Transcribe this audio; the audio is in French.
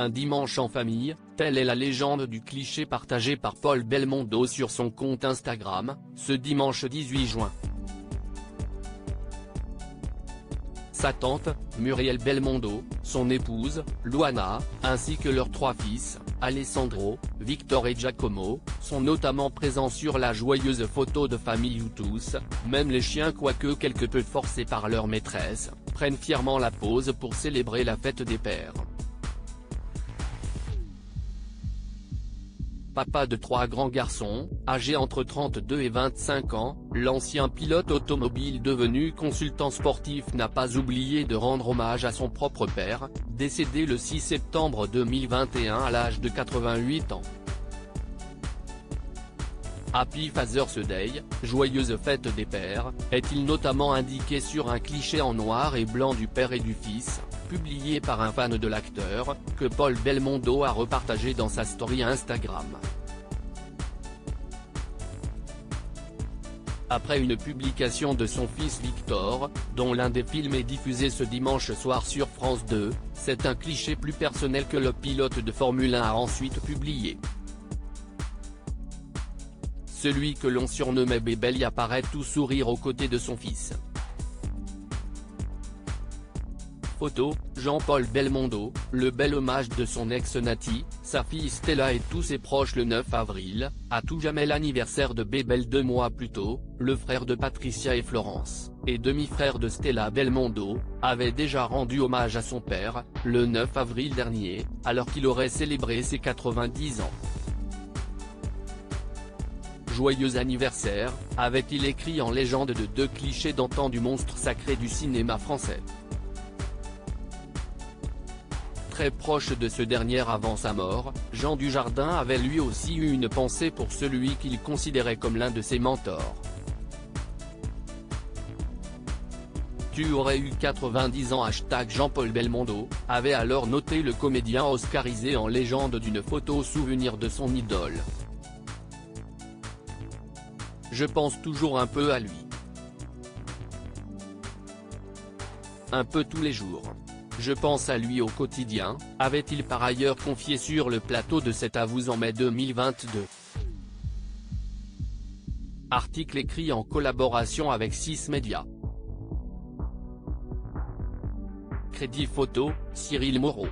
Un dimanche en famille, telle est la légende du cliché partagé par Paul Belmondo sur son compte Instagram, ce dimanche 18 juin. Sa tante, Muriel Belmondo, son épouse, Luana, ainsi que leurs 3 fils, Alessandro, Victor et Giacomo, sont notamment présents sur la joyeuse photo de famille où tous, même les chiens quoique quelque peu forcés par leur maîtresse, prennent fièrement la pose pour célébrer la fête des pères. Papa de 3 grands garçons, âgés entre 32 et 25 ans, l'ancien pilote automobile devenu consultant sportif n'a pas oublié de rendre hommage à son propre père, décédé le 6 septembre 2021 à l'âge de 88 ans. Happy Father's Day, joyeuse fête des pères, est-il notamment indiqué sur un cliché en noir et blanc du père et du fils, publié par un fan de l'acteur, que Paul Belmondo a repartagé dans sa story Instagram. Après une publication de son fils Victor, dont l'un des films est diffusé ce dimanche soir sur France 2, c'est un cliché plus personnel que le pilote de Formule 1 a ensuite publié. Celui que l'on surnommait Bébé y apparaît tout sourire aux côtés de son fils. Photo, Jean-Paul Belmondo, le bel hommage de son ex Nati, sa fille Stella et tous ses proches le 9 avril, à tout jamais l'anniversaire de Bébé 2 mois plus tôt, le frère de Patricia et Florence, et demi-frère de Stella Belmondo, avait déjà rendu hommage à son père, le 9 avril dernier, alors qu'il aurait célébré ses 90 ans. Joyeux anniversaire, avait-il écrit en légende de 2 clichés d'antan du monstre sacré du cinéma français. Très proche de ce dernier avant sa mort, Jean Dujardin avait lui aussi eu une pensée pour celui qu'il considérait comme l'un de ses mentors. Tu aurais eu 90 ans #Jean-Paul Belmondo, avait alors noté le comédien oscarisé en légende d'une photo souvenir de son idole. Je pense toujours un peu à lui. Un peu tous les jours. Je pense à lui au quotidien, avait-il par ailleurs confié sur le plateau de C'est à vous en mai 2022. Article écrit en collaboration avec 6 médias. Crédit photo, Cyril Moreau.